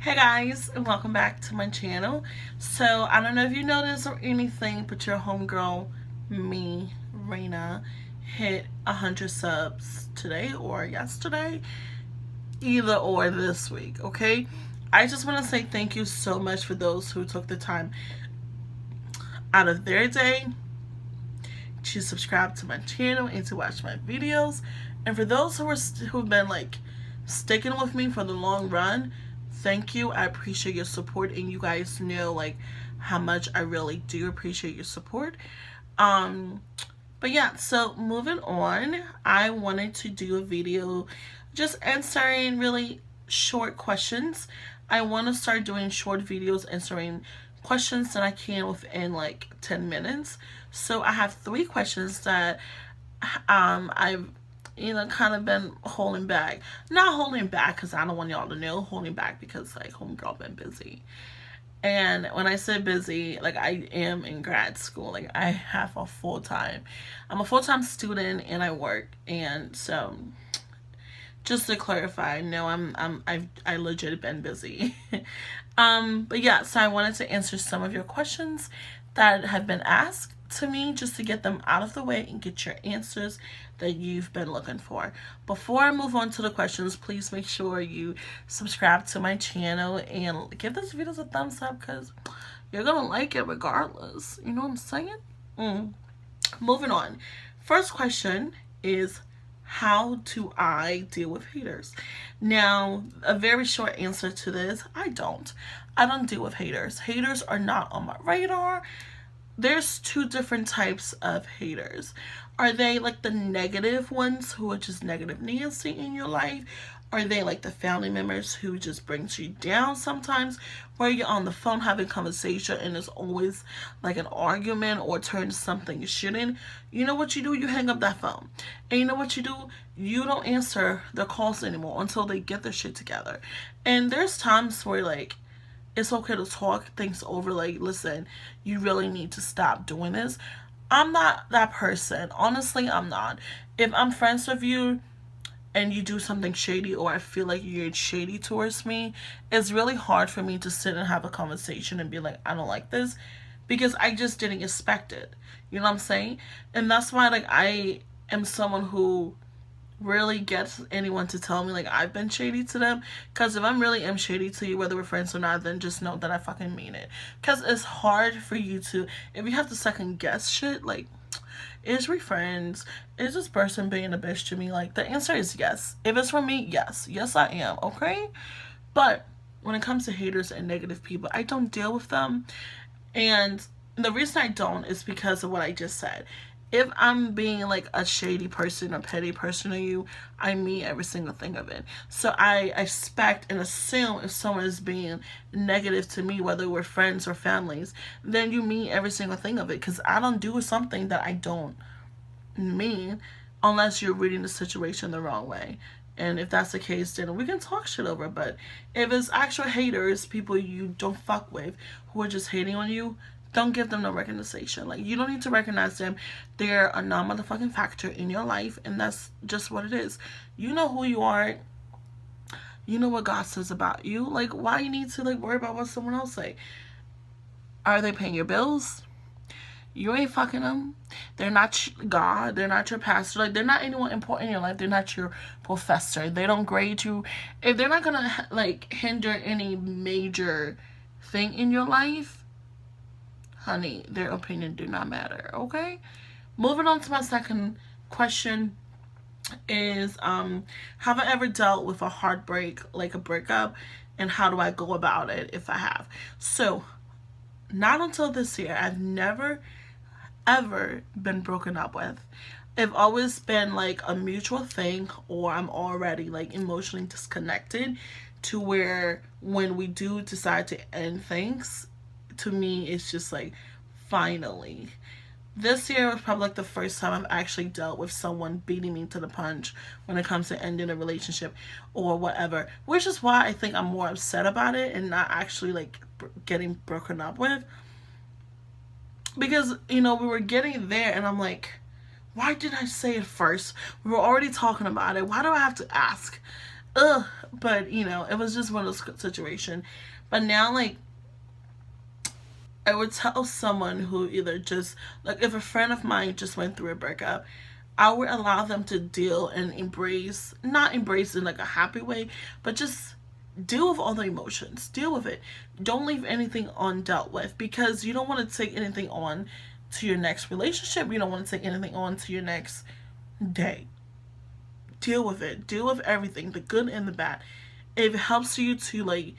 Hey guys, and welcome back to my channel. So, I don't know if you noticed or anything, but your homegirl, me, Raina, hit 100 subs today or yesterday. Either or this week, okay? I just want to say thank you so much for those who took the time out of their day to subscribe to my channel and to watch my videos. And for those who've been like sticking with me for the long run, thank you. I appreciate your support, and you guys know like how much I really do appreciate your support. Um but yeah, so moving on, I wanted to do a video just answering really short questions. I want to start doing short videos answering questions that I can within like 10 minutes. So I have 3 questions that I've kind of been holding back. Not holding back because I don't want y'all to know, holding back because like homegirl been busy. And when I say busy, like I am in grad school. Like I have a full-time. I'm a full-time student and I work. And so just to clarify, no, I legit been busy. But yeah, so I wanted to answer some of your questions that have been asked to me just to get them out of the way and get your answers that you've been looking for. Before I move on to the questions, please make sure you subscribe to my channel and give this video a thumbs up because you're gonna like it regardless. You know what I'm saying? Moving on. First question is, how do I deal with haters? Now, a very short answer to this, I don't deal with haters. Haters are not on my radar. There's 2 different types of haters. Are they like the negative ones who are just negative Nancy in your life? Are they like the family members who just brings you down sometimes, where you're on the phone having conversation and there's always like an argument or turns something you shouldn't? You know what you do? You hang up that phone. And you know what you do? You don't answer their calls anymore until they get their shit together. And there's times where like it's okay to talk things over, like, listen, you really need to stop doing this. I'm not that person. Honestly, I'm not. If I'm friends with you and you do something shady, or I feel like you're shady towards me, it's really hard for me to sit and have a conversation and be like, I don't like this, because I just didn't expect it. You know what I'm saying? And that's why like I am someone who really gets anyone to tell me like I've been shady to them, because if I'm really am shady to you, whether we're friends or not, then just know that I fucking mean it. Because it's hard for you to, if you have to second guess shit, like, is we friends? Is this person being a bitch to me? Like, the answer is yes. If it's for me, yes. Yes, I am, okay? But when it comes to haters and negative people, I don't deal with them. And the reason I don't is because of what I just said. If I'm being like a shady person or petty person to you, I mean every single thing of it. So I expect and assume if someone is being negative to me, whether we're friends or families, then you mean every single thing of it. Because I don't do something that I don't mean unless you're reading the situation the wrong way. And if that's the case, then we can talk shit over. But if it's actual haters, people you don't fuck with, who are just hating on you, don't give them no recognition. Like, you don't need to recognize them. They're a non-motherfucking factor in your life, and that's just what it is. You know who you are. You know what God says about you. Like, why you need to like worry about what someone else say? Are they paying your bills? You ain't fucking them. They're not God. They're not your pastor. Like, they're not anyone important in your life. They're not your professor. They don't grade you. If they're not gonna like hinder any major thing in your life, honey, their opinion do not matter, okay? Moving on to my second question is, have I ever dealt with a heartbreak, like a breakup, and how do I go about it if I have? So, not until this year, I've never, ever been broken up with. It's always been like a mutual thing, or I'm already like emotionally disconnected to where when we do decide to end things, to me it's just like, finally. This year was probably like the first time I've actually dealt with someone beating me to the punch when it comes to ending a relationship or whatever, which is why I think I'm more upset about it and not actually like getting broken up with, because we were getting there and I'm like, why did I say it first? We were already talking about it. Why do I have to ask? ugh. But you know, it was just one of those situations. But now, like, I would tell someone who either just, like, if a friend of mine just went through a breakup, I would allow them to deal and embrace, not embrace in like a happy way, but just deal with all the emotions. Deal with it. Don't leave anything undealt with, because you don't want to take anything on to your next relationship. You don't want to take anything on to your next day. Deal with it. Deal with everything, the good and the bad. If it helps you to like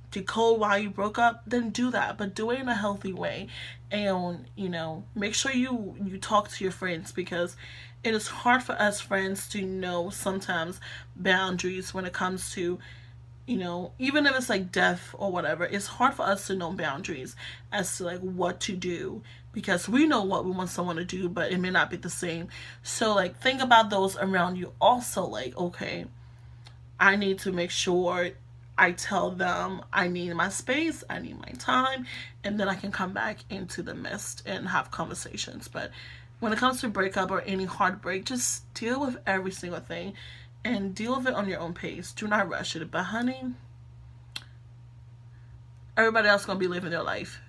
decode why you broke up, then do that, but do it in a healthy way. And you know, make sure you talk to your friends, because it is hard for us friends to know sometimes boundaries when it comes to, you know, even if it's like death or whatever. It's hard for us to know boundaries as to like what to do, because we know what we want someone to do, but it may not be the same. So like, think about those around you also. Like, okay, I need to make sure I tell them I need my space, I need my time, and then I can come back into the midst and have conversations. But when it comes to breakup or any heartbreak, just deal with every single thing and deal with it on your own pace. Do not rush it. But honey, everybody else gonna be living their life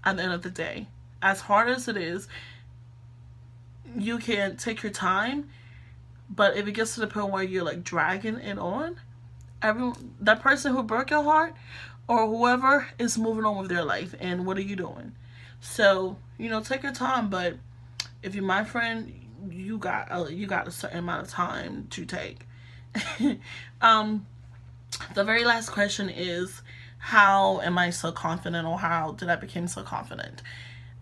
at the end of the day. As hard as it is, you can take your time, but if it gets to the point where you're like dragging it on, that person who broke your heart or whoever is moving on with their life, and what are you doing? So, you know, take your time. But if you're my friend, you got a certain amount of time to take. The very last question is, how am I so confident, or how did I become so confident?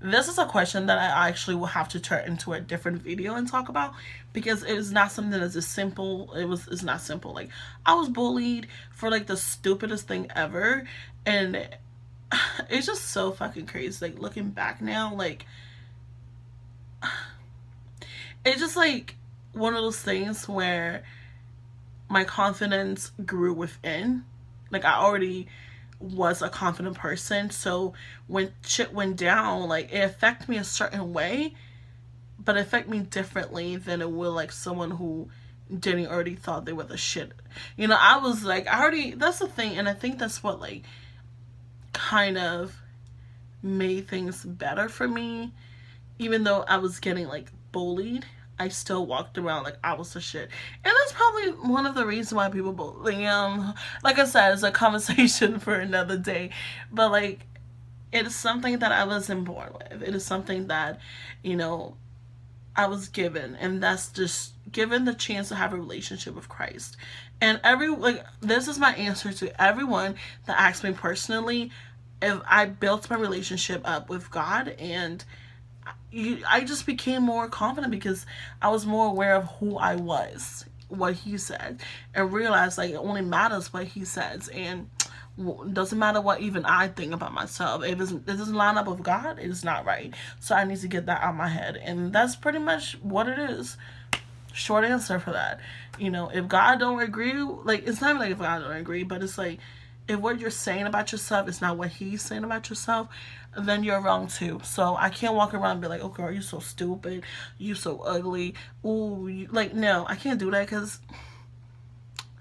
This is a question that I actually will have to turn into a different video and talk about, because it is not something that's as simple. It's not simple. Like, I was bullied for like the stupidest thing ever, and it's just so fucking crazy. Like, looking back now, like, it's just like one of those things where my confidence grew within. Like, I already was a confident person, so when shit went down, like, it affected me a certain way, but it affected me differently than it will like someone who didn't already thought they were the shit. You know, I was like, that's the thing, and I think that's what like kind of made things better for me. Even though I was getting like bullied, I still walked around like I was the shit. And that's probably one of the reasons why people bully. Like I said, it's a conversation for another day. But like, it is something that I wasn't born with. It is something that, you know, I was given. And that's just given the chance to have a relationship with Christ. And this is my answer to everyone that asks me personally if I built my relationship up with God, and I just became more confident because I was more aware of who I was, what he said, and realized like it only matters what he says, and it doesn't matter what even I think about myself. If it doesn't line up with God, it is not right. So I need to get that out of my head, and that's pretty much what it is. Short answer for that. You know, if God don't agree, like, it's not even like if God don't agree, but it's like, if what you're saying about yourself is not what he's saying about yourself, then you're wrong too. So I can't walk around and be like, oh girl, you're so stupid, you so ugly, ooh, like, no, I can't do that, because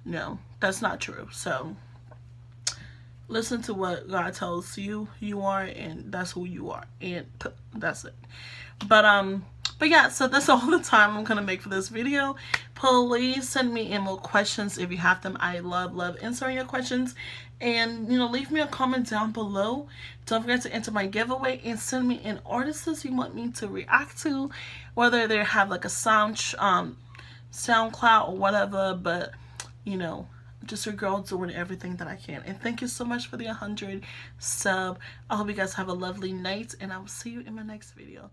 no, that's not true. So listen to what God tells you you are, and that's who you are, and that's it. But yeah, so that's all the time I'm gonna make for this video. Please send me in more questions if you have them. I love answering your questions. And, you know, leave me a comment down below. Don't forget to enter my giveaway, and send me in artists you want me to react to, whether they have like a SoundCloud or whatever. But, you know, just your girl doing everything that I can. And thank you so much for the 100 sub. I hope you guys have a lovely night, and I will see you in my next video.